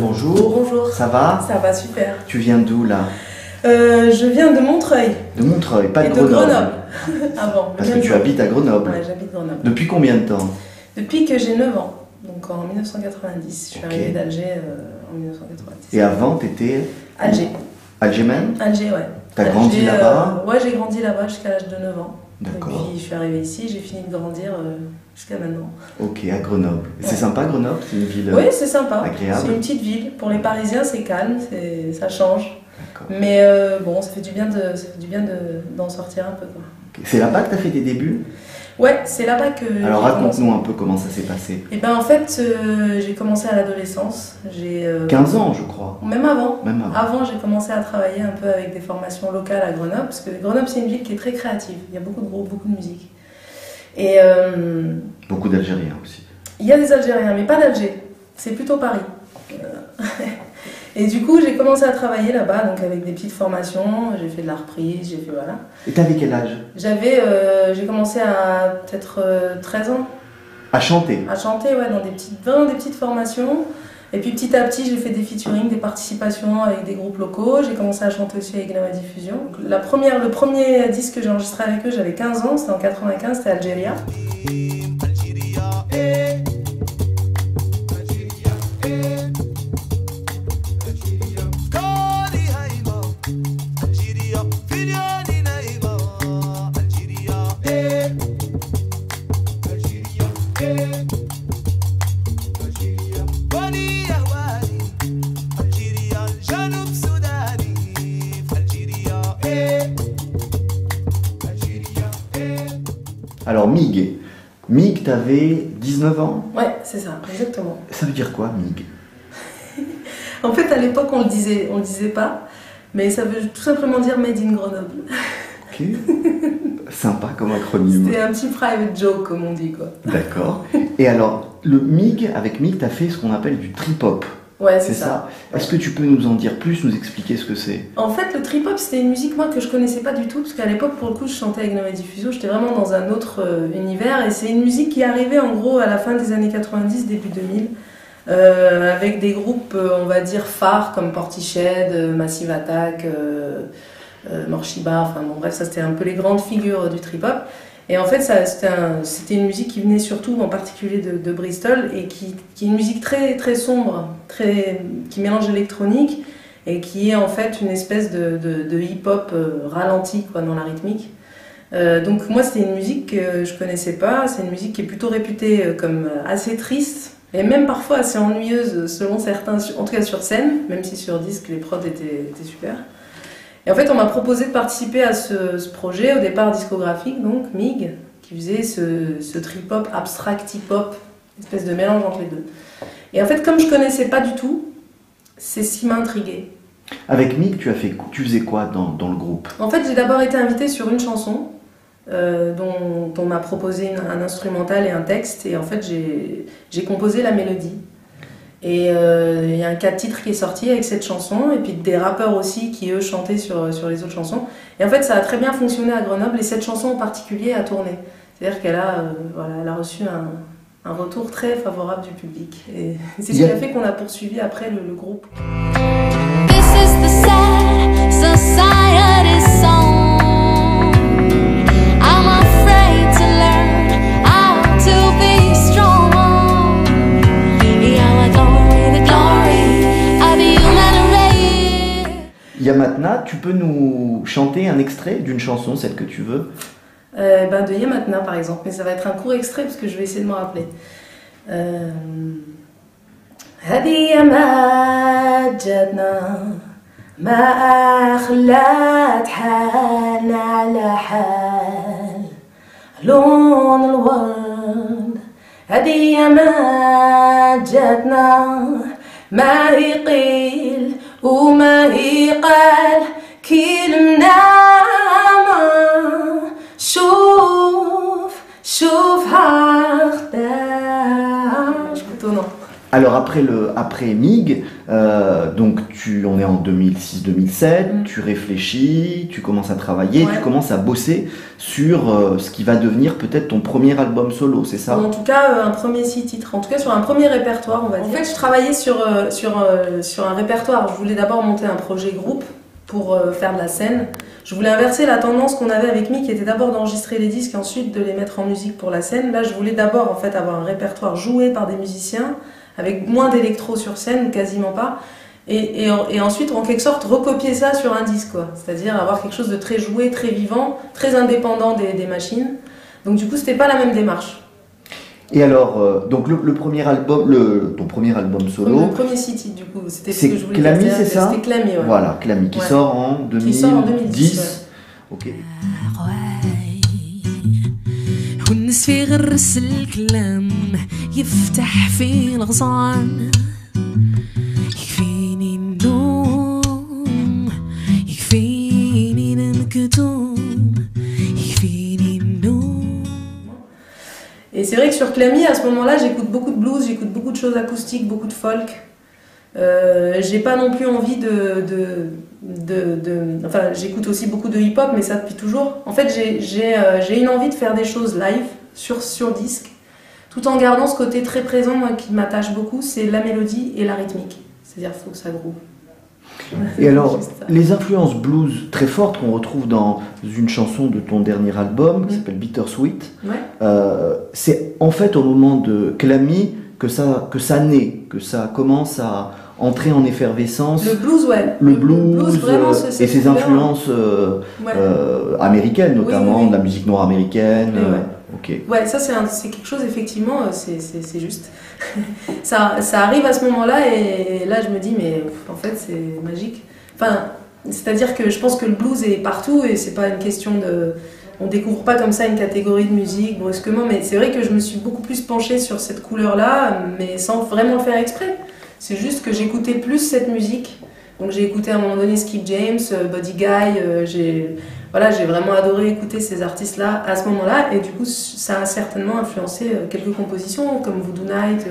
bonjour. Bonjour. Ça va? Ça va, super. Tu viens d'où là? Je viens de Montreuil. De Montreuil, pas de Et Grenoble. de Grenoble. Avant. Parce que tu habites à Grenoble. Ouais, j'habite Grenoble. Depuis combien de temps? Depuis que j'ai 9 ans, donc en 1990. Je suis arrivée d'Alger en 1990. Et avant, t'étais Alger. Alger même? Alger, ouais. T'as grandi là-bas? Ouais, j'ai grandi là-bas jusqu'à l'âge de 9 ans. D'accord. Et puis je suis arrivée ici, j'ai fini de grandir jusqu'à maintenant. Ok, à Grenoble. Ouais. C'est sympa Grenoble? C'est une ville oui, c'est sympa. Agréable. C'est une petite ville. Pour les Parisiens, c'est calme, ça change. Mais bon, ça fait du bien d'en sortir un peu. Okay. C'est là-bas que tu as fait tes débuts? Ouais, c'est là-bas que. Alors raconte-nous un peu comment ça s'est passé. Et ben en fait, j'ai commencé à l'adolescence. J'ai 15 ans, je crois. Même avant. Même avant. Avant, j'ai commencé à travailler un peu avec des formations locales à Grenoble, parce que Grenoble, c'est une ville qui est très créative. Il y a beaucoup de groupes, beaucoup de musique. Et beaucoup d'Algériens aussi. Il y a des Algériens, mais pas d'Alger. C'est plutôt Paris. Et du coup, j'ai commencé à travailler là-bas, donc avec des petites formations. J'ai fait de la reprise, j'ai fait voilà. Et t'avais quel âge? J'ai commencé à peut-être 13 ans. À chanter? À chanter, ouais, dans des petites formations. Et puis petit à petit, j'ai fait des featuring, des participations avec des groupes locaux. J'ai commencé à chanter aussi avec Gnawa Diffusion. Le premier disque que j'ai enregistré avec eux, j'avais 15 ans, c'était en 95, c'était Algéria. Alors Mig, t'avais 19 ans? Ouais, c'est ça, exactement. Ça veut dire quoi, Mig? En fait, à l'époque, on le disait pas, mais ça veut tout simplement dire Made in Grenoble. Ok, sympa comme acronyme. C'était un petit private joke, comme on dit, quoi. D'accord. Et alors, avec Mig, t'as fait ce qu'on appelle du trip-hop. Ouais, c'est ça. Est-ce que tu peux nous en dire plus, nous expliquer ce que c'est? En fait, le trip-hop, c'était une musique, moi, que je connaissais pas du tout, parce qu'à l'époque, pour le coup, je chantais avec Gnawa Diffusion, j'étais vraiment dans un autre univers, et c'est une musique qui arrivait, en gros, à la fin des années 90, début 2000, avec des groupes, on va dire, phares, comme Portiched, Massive Attack, Morshiba, enfin bon, bref, ça, c'était un peu les grandes figures du trip-hop. Et en fait, c'était une musique qui venait surtout, en particulier de Bristol, et qui est une musique très, très sombre, qui mélange l'électronique, et qui est en fait une espèce de hip-hop ralenti quoi, dans la rythmique. Donc moi, c'était une musique que je connaissais pas, c'est une musique qui est plutôt réputée comme assez triste, et même parfois assez ennuyeuse selon certains, en tout cas sur scène, même si sur disque, les prods étaient super. Et en fait, on m'a proposé de participer à ce projet, au départ discographique, donc Mig, qui faisait ce trip-hop, abstract hip-hop, une espèce de mélange entre les deux. Et en fait, comme je connaissais pas du tout, c'est ce qui m'a intriguée. Avec Mig, tu faisais quoi dans le groupe? En fait, j'ai d'abord été invitée sur une chanson, dont on m'a proposé un instrumental et un texte, et en fait, j'ai composé la mélodie. Et il y a un 4 titres qui est sorti avec cette chanson, et puis des rappeurs aussi qui eux chantaient sur les autres chansons. Et en fait ça a très bien fonctionné à Grenoble, et cette chanson en particulier a tourné. C'est-à-dire qu'elle elle a reçu un retour très favorable du public. Et c'est ce qui a fait qu'on a poursuivi après le groupe. This is the sad society's song. I'm afraid to learn how to be strong. Yamatna, tu peux nous chanter un extrait d'une chanson, celle que tu veux? De Yamatna par exemple, mais ça va être un court extrait parce que je vais essayer de me rappeler. هذه ياما جاتنا ما خلات حالنا على حال لون الورد هذه ياما جاتنا ما هي قيل وما هي قال كلمنا شوف هاخداش. Alors après Mig, Donc on est en 2006-2007, tu réfléchis, tu commences à travailler, tu commences à bosser sur ce qui va devenir peut-être ton premier album solo, c'est ça? Ou en tout cas un premier 6 titres, en tout cas sur un premier répertoire on va dire. En fait je travaillais sur un répertoire, je voulais d'abord monter un projet groupe pour faire de la scène. Je voulais inverser la tendance qu'on avait avec Mi, qui était d'abord d'enregistrer les disques et ensuite de les mettre en musique pour la scène. Là, je voulais d'abord en fait avoir un répertoire joué par des musiciens, avec moins d'électro sur scène, ou quasiment pas, et ensuite en quelque sorte recopier ça sur un disque, quoi. C'est-à-dire avoir quelque chose de très joué, très vivant, très indépendant des machines. Donc du coup, c'était pas la même démarche. Et alors, donc le premier album, ton premier album solo... Le premier City, du coup, c'était ce que je voulais Clamy, dire. c'est ça? C'était Clamy, ouais. Voilà, Clamy, qui sort en 2010. Qui sort en 2010, ouais. Ok. والناس في غرس الكلام يفتح في الغصان يكفيني النوم يكفيني المكتوم يكفيني النوم. Et c'est vrai que sur Clamy, à ce moment-là, j'écoute beaucoup de blues, j'écoute beaucoup de choses acoustiques, beaucoup de folk. J'ai pas non plus envie enfin, j'écoute aussi beaucoup de hip-hop, mais ça depuis toujours. En fait, j'ai une envie de faire des choses live, sur disque, tout en gardant ce côté très présent, moi, qui m'attache beaucoup, c'est la mélodie et la rythmique. C'est-à-dire qu'il faut que ça groove. Et alors, les influences blues très fortes qu'on retrouve dans une chanson de ton dernier album, qui s'appelle Bittersweet, c'est en fait au moment de Clamy que ça naît, que ça commence à entrer en effervescence. Le blues, ouais. Le blues vraiment, et ses influences américaines, notamment oui. de la musique noire américaine. Okay. Ouais, ça c'est quelque chose, effectivement, c'est juste. ça arrive à ce moment-là et là je me dis, mais en fait c'est magique. Enfin, c'est-à-dire que je pense que le blues est partout et c'est pas une question de... On découvre pas comme ça une catégorie de musique brusquement, mais c'est vrai que je me suis beaucoup plus penchée sur cette couleur-là, mais sans vraiment le faire exprès. C'est juste que j'écoutais plus cette musique. Donc j'ai écouté à un moment donné Skip James, Buddy Guy, j'ai vraiment adoré écouter ces artistes-là à ce moment-là, et du coup ça a certainement influencé quelques compositions comme Voodoo Night,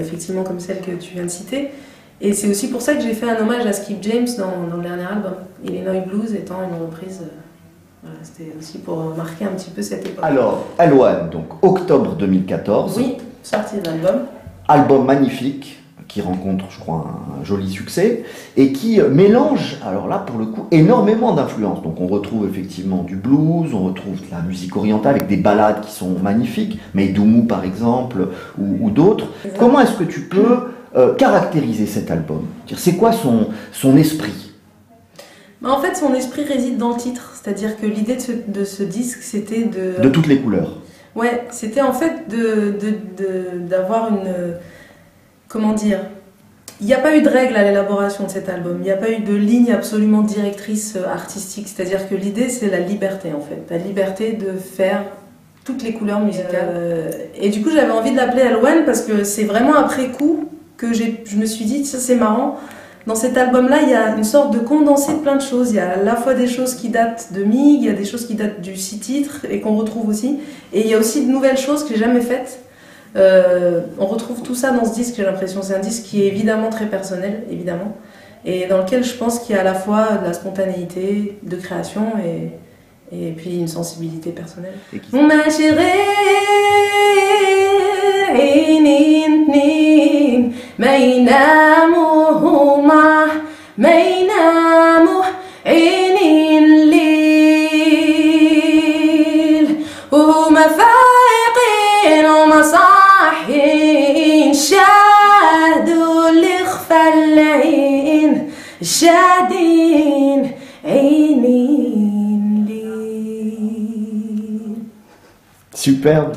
effectivement comme celle que tu viens de citer. Et c'est aussi pour ça que j'ai fait un hommage à Skip James dans le dernier album, Illinois Blues étant une reprise. Voilà, c'était aussi pour marquer un petit peu cette époque. Alors, Alwan, donc octobre 2014. Oui, sortie de l'album. Album magnifique, qui rencontre, je crois, un joli succès, et qui mélange, alors là, pour le coup, énormément d'influences. Donc on retrouve effectivement du blues, on retrouve de la musique orientale avec des ballades qui sont magnifiques, Meidoumou par exemple, ou d'autres. Comment est-ce que tu peux caractériser cet album? C'est quoi son esprit? En fait, son esprit réside dans le titre, c'est-à-dire que l'idée de ce disque, c'était de... De toutes les couleurs. Ouais, c'était en fait d'avoir une... Comment dire? Il n'y a pas eu de règle à l'élaboration de cet album, il n'y a pas eu de ligne absolument directrice artistique, c'est-à-dire que l'idée, c'est la liberté en fait, la liberté de faire toutes les couleurs musicales. Et du coup, j'avais envie de l'appeler Alwan parce que c'est vraiment après coup que je me suis dit, ça c'est marrant. Dans cet album-là, il y a une sorte de condensé de plein de choses. Il y a à la fois des choses qui datent de Mig, il y a des choses qui datent du 6 titres et qu'on retrouve aussi. Et il y a aussi de nouvelles choses que j'ai jamais faites. On retrouve tout ça dans ce disque, j'ai l'impression. C'est un disque qui est évidemment très personnel, évidemment. Et dans lequel je pense qu'il y a à la fois de la spontanéité, de création et puis une sensibilité personnelle. Ma chérie, ما يناموا هما ما يناموا عيني الليل وهما فايقين وما صاحيين شادوا اللي خفى العين شادين عيني الليل. Superbe.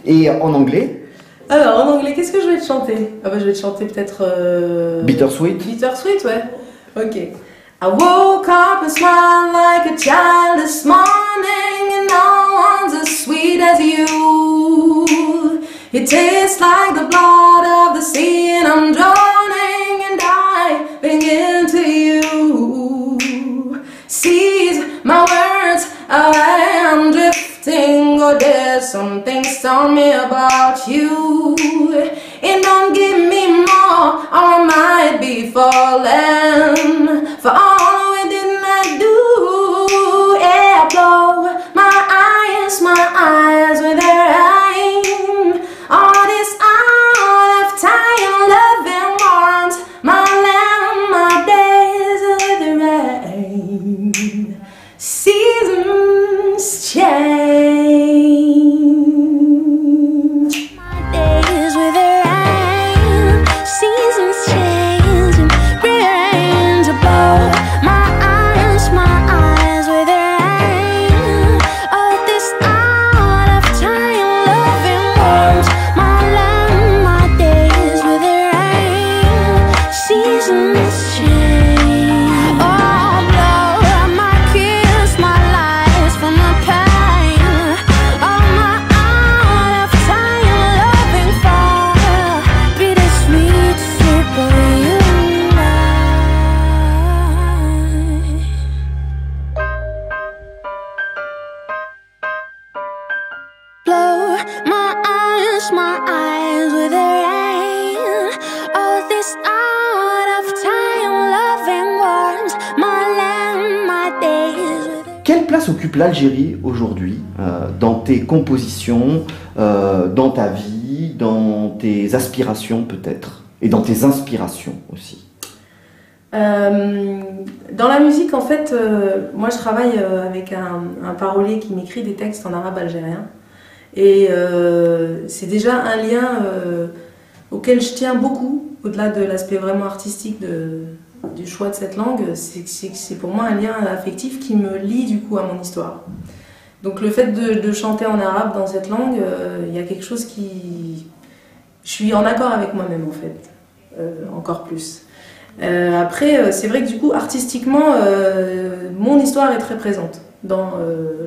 Et en anglais? Alors, en anglais, qu'est-ce que je vais te chanter? Ah bah, je vais te chanter peut-être... Bittersweet. Bittersweet, ouais. Ok. I woke up and smiled like a child this morning, and no one's as sweet as you. It tastes like the blood of the sea, and I'm drowning and diving into you. Seize my words, I am drifting, or there's something tell me about you. It don't give me more, or I might be falling for all we did not do. Yeah, blow my eyes with their aim. All this out of time, loving warms my land, my days with the rain. Seasons change. My days with the rain, seasons change and rearrange to blow my eyes with the rain. Oh, this out of time, loving warms my land, my days with the rain, seasons change. Oh, blow my kiss, my lies from the pain. Oh, my out of time, loving for bittersweet, sweet boy, you and I. Blow my eyes with the rain. Oh, this out of time, loving warms my land, my days with the Quelle place occupe l'Algérie aujourd'hui dans tes compositions, dans ta vie, dans tes aspirations peut-être, et dans tes inspirations aussi? Dans la musique, en fait, moi je travaille avec un parolier qui m'écrit des textes en arabe algérien. Et c'est déjà un lien auquel je tiens beaucoup, au-delà de l'aspect vraiment artistique du choix de cette langue. C'est pour moi un lien affectif qui me lie du coup à mon histoire. Donc le fait de chanter en arabe dans cette langue, il y a quelque chose qui... Je suis en accord avec moi-même en fait, encore plus. Après, c'est vrai que du coup, artistiquement, mon histoire est très présente. Dans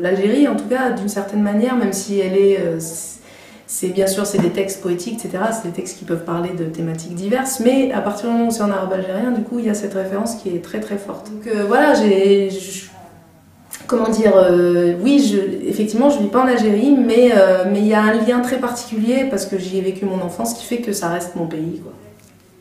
l'Algérie, en tout cas, d'une certaine manière, même si elle est... c'est bien sûr, c'est des textes poétiques, etc. C'est des textes qui peuvent parler de thématiques diverses, mais à partir du moment où c'est en arabe algérien, du coup, il y a cette référence qui est très très forte. Donc voilà, comment dire, oui, effectivement, je ne vis pas en Algérie, mais il y a un lien très particulier parce que j'y ai vécu mon enfance qui fait que ça reste mon pays, quoi.